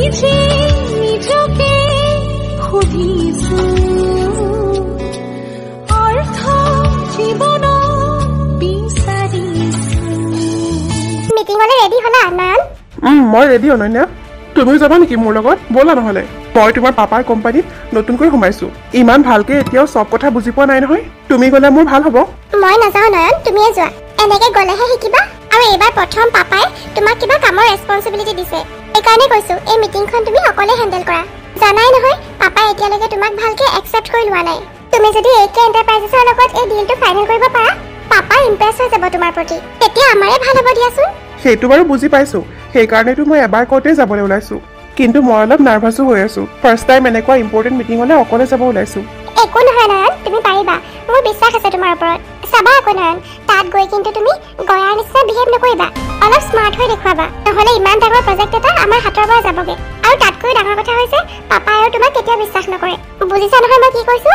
নিজে নিজকে সুধিছো অৰ্থ জীৱন বিচাৰিছো। মিটিঙলৈ ৰেডি হলা নয়ন? মই ৰেডি অনন্যা। তুমিও যাবা নেকি মোৰ লগত? ব'লা নহ'লে। মই তোমাৰ পাপাৰ কোম্পানীত নতুনকৈ সোমাইছো। ইমান ভালকে এতিয়াও চব কথা বুজি পোৱা নাই নহয়। তুমি গ'লে মোৰ ভাল হ'ব। মই নাযাওঁ নয়ন, তুমিয়ে যোৱা। এনেকে গ'লেহে শিকিবা। আৰু এইবাৰ প্ৰথম পাপাই তোমাক কিবা কামৰ ৰেছপন্সিবিলিটি দিছে। সেইকাৰণে কৈছো এই মিটিংখন তুমি অকলে হেণ্ডেল কৰা। জানাই নহয় পাপাই এতিয়ালৈকে তোমাক ভালকে একচেপ্ট কৰি লোৱা নাই। তুমি যদি AK এণ্টাৰপ্ৰাইজেছৰ লগত এই ডিলটো ফাইনেল কৰিব পাৰা, পাপা ইমপ্ৰেছ হৈ যাব তোমাৰ প্ৰতি। তেতিয়া আমাৰে ভাল হ'ব দিয়াচোন। সেইটো বাৰু বুজি পাইছো, সেইকাৰণেতো মই এবাৰ কওঁতে যাবলৈ ওলাইছো। কিন্তু মই অলপ নাৰ্ভাছো হৈ আছো। ফাৰ্ষ্ট টাইম এনেকুৱা ইম্পৰ্টেণ্ট মিটিঙলৈ অকলে যাব ওলাইছো। একো নহয় নয়ন, তুমি পাৰিবা। মোৰ বিশ্বাস আছে তোমাৰ ওপৰত। চাবা আকৌ নয়ন, তাত গৈ কিন্তু তুমি গয়াৰ নিচিনা বিহেভ নকৰিবা। অলপ স্মাৰ্ট হৈ দেখুৱাবা, নহ'লে ইমান ডাঙৰ প্ৰজেক্ট এটা আমাৰ হাতৰ পৰা যাবগে। আৰু তাতকৈ ডাঙৰ কথা হৈছে পাপাই আৰু তোমাক কেতিয়াও বিশ্বাস নকৰে। বুজিছা নহয় মই কি কৈছো?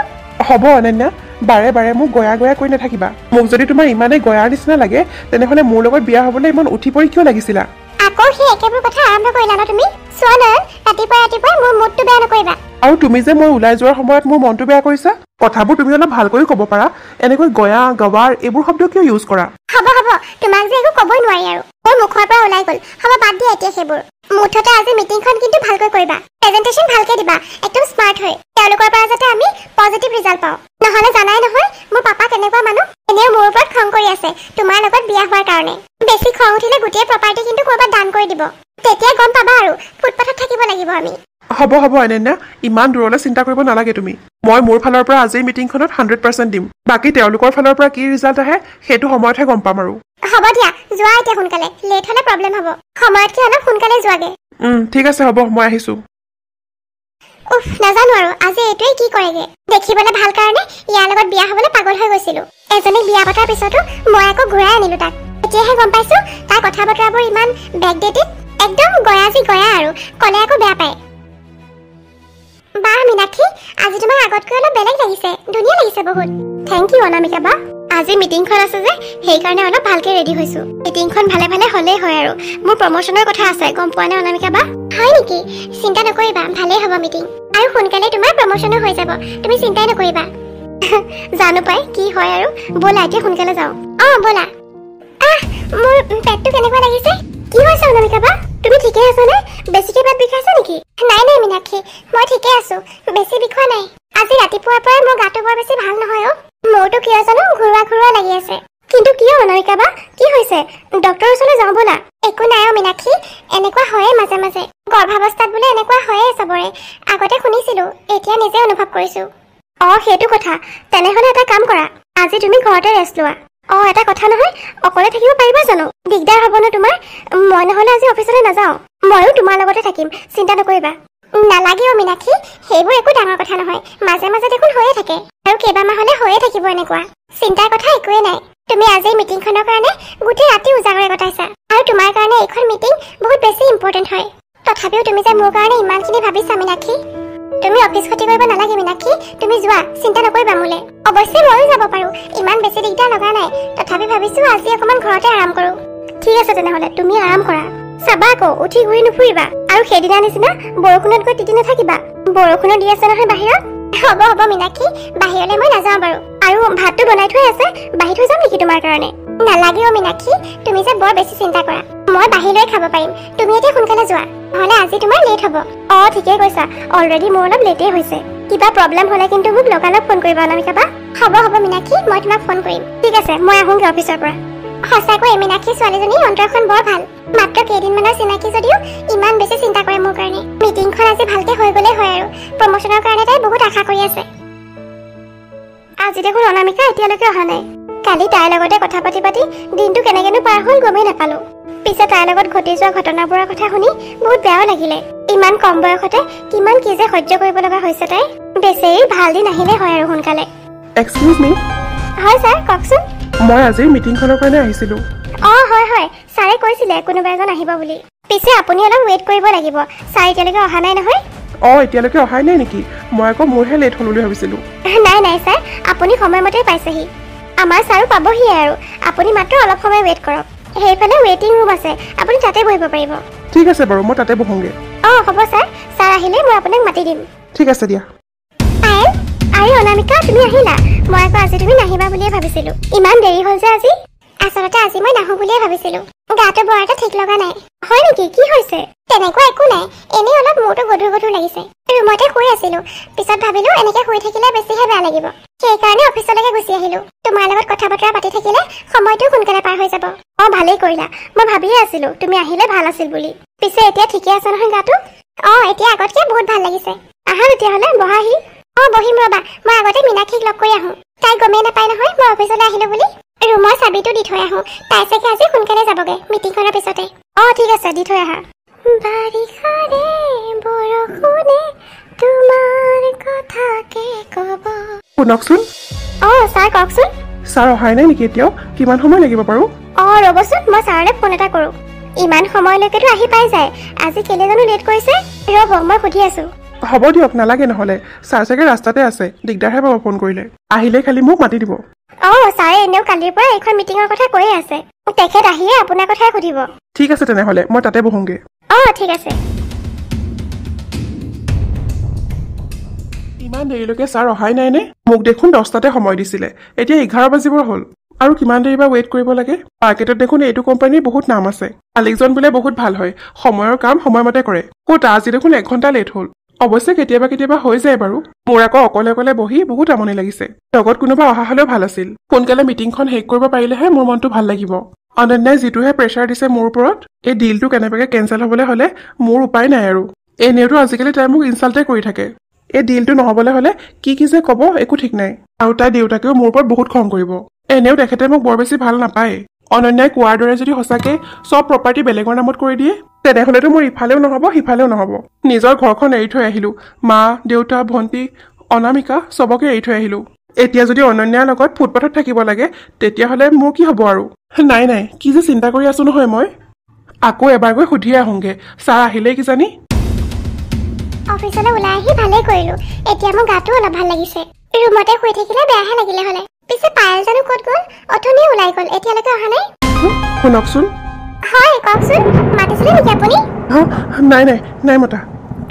হ'ব অনন্যা, বাৰে বাৰে মোক গয়া গয়া কৰি নাথাকিবা। মোক যদি তোমাৰ ইমানেই গয়াৰ নিচিনা লাগে তেনেহ'লে মোৰ লগত বিয়া হ'বলৈ ইমান উঠি পৰি কিয় লাগিছিলা? আকৌ সেই একেবোৰ কথা আৰম্ভ কৰিলা ন তুমি? চোৱা নয়ন, ৰাতিপুৱাই মোৰ মুডটো বেয়া নকৰিবা। আৰু তুমি যে মই ওলাই যোৱাৰ সময়ত মোৰ মনটো বেয়া কৰিছা। কথাবোৰ তুমি অলপ ভালকৈ ক'ব পাৰা। এনেকৈ গয়া গৱাৰ এইবোৰ শব্দ কিয় ইউজ কৰা? হ'ব তোমাক যে একো ক'বই নোৱাৰি আৰু। মোৰ মুখৰ পৰা ওলাই গ'ল। হ'ব বাদ দিয়া এতিয়া সেইবোৰ। মুঠতে আজি মিটিংখন কিন্তু ভালকৈ কৰিবা। প্ৰেজেণ্টেশ্যন ভালকে দিবা, একদম স্মাৰ্ট হৈ। তেওঁলোকৰ পৰা যাতে আমি পজিটিভ ৰিজাল্ট পাওঁ। নহ'লে জানাই নহয় মোৰ পাপা কেনেকুৱা মানুহ। এনেও মোৰ ওপৰত খং কৰি আছে তোমাৰ লগত বিয়া হোৱাৰ কাৰণে। বেছি খং উঠিলে গোটেই প্ৰপাৰ্টি কিন্তু ক'ৰবাত দান কৰি দিব। তেতিয়া গম পাবা আৰু ফুটপাথত থাকিব লাগিব আমি। হ'ব অনন্যা, ইমান দূৰলৈ চিন্তা কৰিব নালাগে তুমি। মই মোৰ ফালৰ পৰা আজিৰ মিটিংখনত 100% দিম। বাকী তেওঁলোকৰ ফালৰ পৰা কি ৰিজাল্ট আহে সেইটো সময়তহে গম পাম আৰু। হ'ব দিয়া, যোৱা এতিয়া সোনকালে। লেট হ'লে প্ৰব্লেম হ'ব। সময়তকৈ অলপ সোনকালে যোৱাগে। ঠিক আছে হ'ব, মই আহিছো। নাজানো আৰু আজি এইটোৱে কি কৰেগে। দেখিবলৈ ভাল কাৰণে ইয়াৰ লগত বিয়া হ'বলৈ পাগল হৈ গৈছিলো। এজনীক বিয়া পতাৰ পিছতো মই আকৌ ঘূৰাই আনিলো তাক। এতিয়াহে গম পাইছো তাৰ কথা বতৰাবোৰ ইমান বেকডেটেড। একদম গয়া আৰু ক'লে আকৌ বেয়া পায়। বাহ মীনাক্ষী, আজি তোমাৰ আগতকৈ অলপ বেলেগ লাগিছে। ধুনীয়া লাগিছে বহুত। থেংক ইউ অনামিকা বা। আজি মিটিংখন আছে যে সেইকাৰণে অলপ ভালকে ৰেডি হৈছো। মিটিংখন ভালে হ'লেই হয় আৰু। মোৰ প্ৰমোচনৰ কথা আছে, গম পোৱা নে অনামিকা বা? হয় নেকি? চিন্তা নকৰিবা, ভালেই হ'ব মিটিং। আৰু সোনকালে তোমাৰ প্ৰমোচনো হৈ যাব, তুমি চিন্তাই নকৰিবা। জানো পাই কি হয় আৰু। ব'লা এতিয়া সোনকালে যাওঁ। ব'লা। মোৰ পেটটো কেনেকুৱা লাগিছে? কি হৈছে অনামিকা বা? তুমি ঠিকে আছা নে? বেছিকে পেট বিষাইছে নেকি? নাই মীনাক্ষী, মই ঠিকে আছো। বেছি বিষোৱা নাই। আজি ৰাতিপুৱাৰ পৰাই মোৰ গাটো বৰ বেছি ভাল নহয় অ'। মোৰতো কিয় জানো ঘূৰোৱা লাগি আছে। কিন্তু কিয় অনামিকা বা? কি হৈছে? ডক্টৰৰ ওচৰলৈ যাওঁ ব'লা। একো নাই মীনাক্ষী, এনেকুৱা হয়ে মাজে মাজে। গৰ্ভাৱস্থাত বোলে এনেকুৱা হয়ে চবৰে। আগতে শুনিছিলো, এতিয়া নিজে অনুভৱ কৰিছো। সেইটো কথা। তেনেহ'লে এটা কাম কৰা, আজি তুমি ঘৰতে ৰেষ্ট লোৱা। এটা কথা নহয়, অকলে থাকিব পাৰিবা জানো? দিগদাৰ হ'ব ন তোমাৰ? মই নহ'লে আজি অফিচলৈ নাযাওঁ। ময়ো তোমাৰ লগতে থাকিম, চিন্তা নকৰিবা। নালাগে মীনাক্ষী, সেইবোৰ একো ডাঙৰ কথা নহয়। মাজে মাজে দেখোন হৈয়ে থাকে। আৰু কেইবামাহলে হৈয়ে থাকিব এনেকুৱা। চিন্তাৰ কথা একোৱেই নাই। তুমি আজি মিটিংখনৰ কাৰণে গোটেই ৰাতি উজাগৰে কটাইছা। আৰু তোমাৰ কাৰণে এইখন মিটিং বহুত বেছি ইম্পৰ্টেণ্ট হয়। তথাপিও তুমি যে মোৰ কাৰণে ইমানখিনি ভাবিছা মীনাক্ষী। তুমি অফিচ ক্ষতি কৰিব নালাগে মীনাক্ষী, তুমি যোৱা, চিন্তা নকৰিবা মোলে। অৱশ্যে ময়ো যাব পাৰো, ইমান বেছি দিগদাৰ লগা নাই। তথাপি ভাবিছো আজি অকমান ঘৰতে আৰাম কৰো। ঠিক আছে তেনেহ'লে তুমি আৰাম কৰা। চাবা আকৌ উঠি ঘূৰি নুফুৰিবা। আৰু সেইদিনা নিচিনা বৰষুণত গৈ তিতি নাথাকিবা। বৰষুণো দি আছে নহয় বাহিৰত। হ'ব মীনাক্ষী, বাহিৰলৈ মই নাযাওঁ বাৰু। আৰু ভাতটো বনাই থৈ আছে, বাঢ়ি থৈ যাম নেকি তোমাৰ কাৰণে? নালাগে মীনাক্ষী, তুমি যে বৰ বেছি চিন্তা কৰা। মই বাহিৰলৈ খাব পাৰিম। তুমি এতিয়া সোনকালে যোৱা, নহ'লে আজি তোমাৰ লেট হ'ব। ঠিকেই কৈছা, অলৰেডি মোৰ অলপ লেটেই হৈছে। কিবা প্ৰব্লেম হ'লে কিন্তু মোক লগালগ ফোন কৰিবা অনামিকা বা। হ'ব মীনাক্ষী, মই তোমাক ফোন কৰিম। ঠিক আছে, মই আহোঁগৈ অফিচৰ পৰা। সঁচাকৈ মীনাক্ষী ছোৱালীজনীৰ অন্তৰখন বৰ ভাল। মাত্ৰ কেইদিনমানৰ চিনাকি যদিও ইমান বেছি চিন্তা কৰে মোৰ কাৰণে। মিটিংখন আজি ভালকে হৈ গ'লেই হয় আৰু। প্ৰমোচনৰ কাৰণে তাই বহুত আশা কৰি আছে। আজি দেখোন অনামিকা এতিয়ালৈকে অহা নাই। কালি তাইৰ লগতে কথা পাতি দিনটো কেনেকেনো পাৰ হ'ল গমেই নাপালো। পিছে তাইৰ লগত ঘটি যোৱা ঘটনাবোৰৰ কথা শুনি বহুত বেয়াও লাগিলে। ইমান কম বয়সতে কিমান কি যে সহ্য কৰিব লগা হৈছে তাই। বেচেৰি ভাল দিন আহিলে হয় আৰু সোনকালে। এক্সকিউজ মি। হয় ছাৰ, কওকচোন। মই আজি মিটিংখনৰ কাৰণে আহিছিলো। হয়, ছাৰে কৈছিলে কোনোবা এজন আহিব বুলি। পিছে আপুনি অলপ ৱেইট কৰিব লাগিব, ছাৰ এতিয়ালৈকে অহা নাই নহয়। এতিয়ালৈকে অহাই নাই নেকি? মই আকৌ মোৰহে লেট হ'ল বুলি ভাবিছিলো। নাই ছাৰ, আপুনি সময়মতে পাইছেহি। আমাৰ ছাৰো পাবহিয়ে আৰু। আপুনি মাত্ৰ অলপ সময় ৱেইট কৰক। সেইফালে ৱেটিং ৰুম আছে, আপুনি তাতে বহিব পাৰিব। ঠিক আছে বাৰু, মই তাতে বহোঁগে। হ'ব ছাৰ, ছাৰ আহিলে মই আপোনাক মাতি দিম। ঠিক আছে দিয়া। পায়েল, আৰে অনামিকা তুমি আহিলা। মই আকৌ আজি তুমি নাহিবা বুলিয়ে ভাবিছিলোঁ। ইমান দেৰি হ'ল যে আজি। আচলতে আজি মই নাহোঁ বুলিয়ে ভাবিছিলোঁ। গাটো বৰ এটা ঠিক লগা নাই। হয় নেকি, কি হৈছে? তেনেকুৱা একো নাই, এনেই অলপ মূৰটো গধুৰ গধুৰ লাগিছে। ৰুমতে শুই আছিলোঁ, পিছত ভাবিলোঁ এনেকৈ শুই থাকিলে বেছিহে বেয়া লাগিব। সেইকাৰণে অফিচলৈকে গুচি আহিলোঁ। তোমাৰ লগত কথা বতৰা পাতি থাকিলে সময়টো সোনকালে পাৰ হৈ যাব। ভালেই কৰিলা, মই ভাবিয়ে আছিলোঁ তুমি আহিলে ভাল আছিল বুলি। পিছে এতিয়া ঠিকে আছে নহয় গাটো? এতিয়া আগতকৈ বহুত ভাল লাগিছে। আহা তেতিয়াহ'লে, বহাহি। বহিম ৰ'বা, মই আগতে মীনাক্ষীক লগ কৰি আহোঁ। তাই গমেই নাপায় নহয় মই অফিচলৈ আহিলোঁ বুলি। ৰুমৰ চাবিটো দি থৈ আহোঁ, তাই চাগে আজি সোনকালে যাবগে মিটিংখনৰ পিছতে। ঠিক আছে, দি থৈ আহা। বাৰিষাৰে বৰষুণে তোমাৰ কথাকে ক'ব। শুনকচোন। ছাৰ কওকচোন। ছাৰ অহাই নাই নেকি এতিয়াও? কিমান সময় লাগিব বাৰু? ৰ'বচোন, মই ছাৰলৈ ফোন এটা কৰোঁ। ইমান সময়লৈকেতো আহি পাই যায়, আজি কেলে জানো লেট কৰিছে? ৰ'ব, মই সুধি আছোঁ। হ'ব দিয়ক, নালাগে নহ'লে। ছাৰ চাগে ৰাস্তাতে আছে, দিগদাৰহে পাব ফোন কৰিলে। আহিলে খালি মোক মাতি দিব। ছাৰে এনেও কালিৰ পৰা এইখন মিটিঙৰ কথা কৈয়ে আছে। তেখেত আহিয়ে আপোনাৰ কথাই সুধিব। ঠিক আছে তেনেহ'লে, মই তাতে বহোঁগে। ঠিক আছে। ইমান দেৰিলৈকে ছাৰ অহাই নাই নে? মোক দেখোন 10টাতে সময় দিছিলে, এতিয়া 11 বাজিবৰ হ'ল। আৰু কিমান দেৰি বা ৱেইট কৰিব লাগে? মাৰ্কেটত দেখোন এইটো কোম্পানীৰ বহুত নাম আছে। মালিকজন বোলে বহুত ভাল হয়, সময়ৰ কাম সময়মতে কৰে। আজি দেখোন 1 ঘণ্টা লেট হ'ল। অৱশ্যে কেতিয়াবা কেতিয়াবা হৈ যায় বাৰু। মোৰ আকৌ অকলে অকলে বহি বহুত আমনি লাগিছে। লগত কোনোবা অহা হ'লেও ভাল আছিল। সোনকালে মিটিংখন শেষ কৰিব পাৰিলেহে মোৰ মনটো ভাল লাগিব। অনন্যাই যিটোহে প্ৰেছাৰ দিছে মোৰ ওপৰত, এই ডিলটো কেনেবাকৈ কেঞ্চেল হ'বলৈ হ'লে মোৰ উপায় নাই আৰু। এনেওতো আজিকালি তাই মোক ইনচাল্টে কৰি থাকে। এই ডিলটো নহ'বলৈ হ'লে কি যে ক'ব একো ঠিক নাই। আৰু তাই দেউতাকেও মোৰ ওপৰত বহুত খং কৰিব। এনেও তেখেতে মোক বৰ বেছি ভাল নাপায়। অনন্যাই কোৱাৰ দৰে যদি সঁচাকে চব প্ৰপাৰ্টি বেলেগৰ নামত কৰি দিয়ে, তেনেহ'লেতো মোৰ ইফালেও নহ'ব সিফালেও নহ'ব। নিজৰ ঘৰখন এৰি থৈ আহিলোঁ, মা দেউতা ভণ্টি অনামিকা চবকে এৰি থৈ আহিলোঁ। এতিয়া যদি অনন্যাৰ লগত ফুটপাথত থাকিব লাগে, তেতিয়াহ'লে মোৰ কি হ'ব আৰু? নাই, কি যে চিন্তা কৰি আছোঁ নহয় মই। আকৌ এবাৰ গৈ সুধিয়ে আহোঁগে, ছাৰ আহিলেই কিজানি। অফিচলৈ ওলাই আহি ভালেই কৰিলোঁ, এতিয়া মোৰ গাটো অলপ ভাল লাগিছে। ৰুমতে শুই থাকিলে বেয়াহে লাগিলে হ'লে। পিছে পায়েল জানো ক'ত গ'ল? অথনিয়ে ওলাই গ'ল, এতিয়ালৈকে অহা নাই। শুনকচোন। হয় কওকচোন, মাতিছিলে নেকি আপুনি? নাই মতা।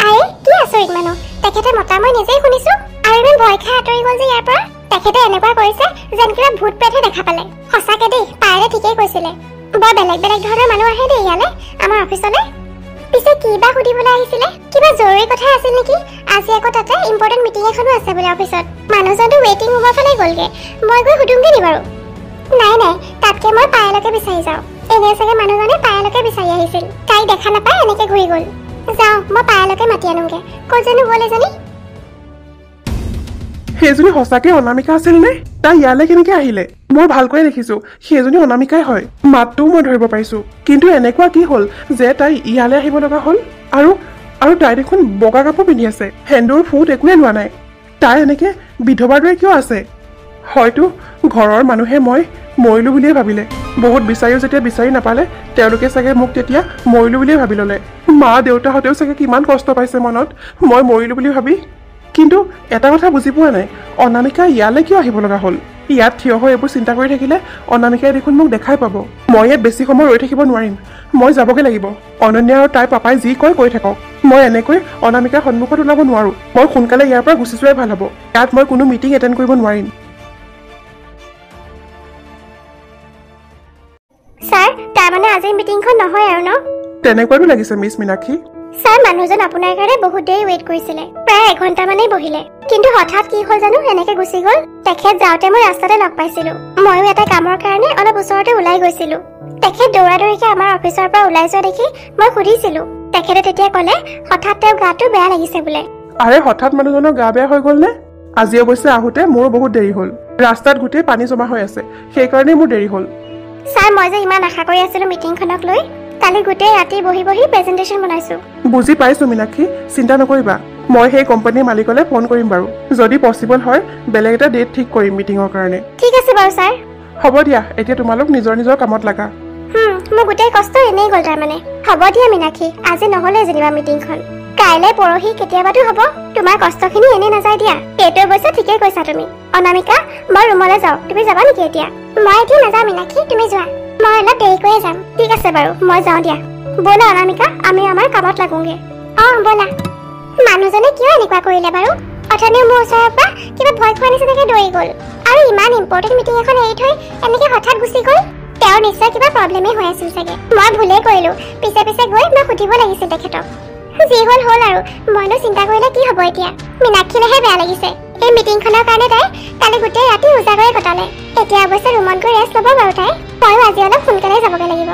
আৰে কি আচৰিত মানুহ, তেখেতে মতা মই নিজেই শুনিছোঁ। আৰু ইমান ভয় খাই আঁতৰি গ'ল যে ইয়াৰ পৰা। তেখেতে এনেকুৱা কৰিছে যেন কিবা ভূত প্ৰেতহে দেখা পালে। সঁচাকে দেই, পায়েলে ঠিকেই কৈছিলে। বৰ বেলেগ বেলেগ ধৰণৰ মানুহ আহে দেই ইয়ালৈ, আমাৰ অফিচলৈ। পিছে কি বা সুধিবলৈ আহিছিলে? কিবা জৰুৰী কথা আছিল নেকি? আজি আকৌ তাতে ইম্পৰ্টেণ্ট মিটিং এখনো আছে বোলে অফিচত। মানুহজনটো ৱেইটিং ৰুমৰ ফালে গ'লগে। মই গৈ সুধোংগে নি বাৰু? নাই, তাতকে মই পায়েলকে বিচাৰি যাওঁ। এনে চাগে মানুহজনে পায়েলকে বিচাৰি আহিছিল। তাইক দেখা নাপায় এনেকে ঘূৰি গ'ল। যাওঁ, মই পায়েলকে মাতি আনোংগে। ক'ত জানো গ'ল এজনী? সেইজনী সঁচাকে অনামিকা আছিল নে? তাই ইয়ালৈ কেনেকে আহিলে? মই ভালকৈ দেখিছোঁ সেইজনী অনামিকাই হয়, মাতটোও মই ধৰিব পাৰিছোঁ। কিন্তু এনেকুৱা কি হ'ল যে তাই ইয়ালৈ আহিব লগা হ'ল? আৰু তাই দেখোন বগা কাপোৰ পিন্ধি আছে, সেন্দুৰ ফুট একোৱে লোৱা নাই। তাই এনেকে বিধৱাৰ দৰে কিয় আছে? হয়তো ঘৰৰ মানুহে মই মৰিলোঁ বুলিয়ে ভাবিলে। বহুত বিচাৰিও যেতিয়া বিচাৰি নাপালে, তেওঁলোকে চাগে মোক তেতিয়া মৰিলোঁ বুলিয়ে ভাবি ল'লে। মা দেউতাহঁতেও চাগে কিমান কষ্ট পাইছে মনত, মই মৰিলোঁ বুলি ভাবি। কিন্তু এটা কথা বুজি পোৱা নাই, অনামিকা ইয়ালৈ কিয় আহিব লগা হ'ল? ইয়াত থিয় হৈ এইবোৰ চিন্তা কৰি থাকিলে অনামিকাই দেখোন মোক দেখাই পাব। মই ইয়াত বেছি সময় ৰৈ থাকিব নোৱাৰিম, মই যাবগে লাগিব। অনন্যা আৰু তাইৰ পাপাই যি কৈ থাকক। মই এনেকৈ অনামিকাৰ সন্মুখত ওলাব নোৱাৰো। মই সোনকালে ইয়াৰ পৰা গুচি যোৱাই ভাল হ'ব। ইয়াত মই কোনো মিটিং এটেণ্ড কৰিব নোৱাৰিম। ছাৰ, তাৰমানে আজিৰ মিটিংখন নহয় আৰু ন? তেনেকুৱাতো লাগিছে মিছ মীনাক্ষী। ছাৰ, মানুহজন আপোনাৰ কাৰণে বহুত দেৰি ৱেইট কৰিছিলে, প্ৰায় 1 ঘণ্টামানেই বহিলে। কিন্তু হঠাৎ কি হ'ল জানো এনেকে গুচি গ'ল। তেখেত যাওঁতে মই ৰাস্তাতে লগ পাইছিলোঁ। ময়ো এটা কামৰ কাৰণে অলপ ওচৰতে ওলাই গৈছিলোঁ। তেখেত দৌৰাদৌৰিকে আমাৰ অফিচৰ পৰা ওলাই যোৱা দেখি মই সুধিছিলোঁ। তেখেতে তেতিয়া ক'লে হঠাৎ তেওঁৰ গাটো বেয়া লাগিছে বোলে। আৰে হঠাৎ মানুহজনৰ গা বেয়া হৈ গ'ল নে? আজি অৱশ্যে আহোঁতে মোৰো বহুত দেৰি হ'ল। ৰাস্তাত গোটেই পানী জমা হৈ আছে, সেইকাৰণেই মোৰ দেৰি হ'ল। ছাৰ, মই যে ইমান আশা কৰি আছিলোঁ মিটিংখনক লৈ। কালি গোটেই ৰাতি বহি প্ৰেজেণ্টেশ্যন বনাইছোঁ। বুজি পাইছোঁ মীনাক্ষী, চিন্তা নকৰিবা। মই সেই কোম্পানীৰ মালিকলৈ ফোন কৰিম বাৰু। যদি পচিবল হয় বেলেগ এটা ডেট ঠিক কৰিম মিটিঙৰ কাৰণে। ঠিক আছে বাৰু ছাৰ। হ'ব দিয়া, এতিয়া তোমালোক নিজৰ কামত লাগা। মোৰ গোটেই কষ্ট এনেই গ'ল তাৰমানে। হ'ব দিয়া মীনাক্ষী, আজি নহ'লে যেনিবা মিটিংখন। কাইলৈ পৰহি কেতিয়াবাতো হ'ব। তোমাৰ কষ্টখিনি এনেই নাযায় দিয়া। সেইটো অৱশ্যে ঠিকেই কৈছা তুমি। অনামিকা, মই ৰুমলৈ যাওঁ, তুমি যাবা নেকি এতিয়া? মই এতিয়া নাযাওঁ মীনাক্ষী, তুমি যোৱা। মই অলপ দেৰিকৈয়ে যাম। ঠিক আছে বাৰু, মই যাওঁ দিয়া। ব'লা অনামিকা, আমি আমাৰ কামত লাগোগে। ব'লা। মানুহজনে কিয় এনেকুৱা কৰিলে বাৰু? অথনি মোৰ ওচৰৰ পৰা কিবা ভয় খোৱা নিচিনাকে দৌৰি গ'ল, আৰু ইমান ইম্পৰ্টেণ্ট মিটিং এখন এৰি থৈ এনেকে হঠাৎ গুচি গ'ল। তেওঁৰ নিশ্চয় কিবা প্ৰব্লেমেই হৈ আছিল চাগে। মই ভুলেই কৰিলো, পিছে পিছে গৈ মই সুধিব লাগিছিল তেখেতক। যি হ'ল হ'ল আৰু, মইনো চিন্তা কৰিলে কি হ'ব এতিয়া। মীনাক্ষীলেহে বেয়া লাগিছে। এই মিটিংখনৰ কাৰণে তাই কালি গোটেই ৰাতি উজাগৰে কটালে। এতিয়া অৱশ্যে ৰুমত গৈ ৰেষ্ট ল'ব বাৰু তাই। ময়ো আজি অলপ সোনকালে যাবগৈ লাগিব।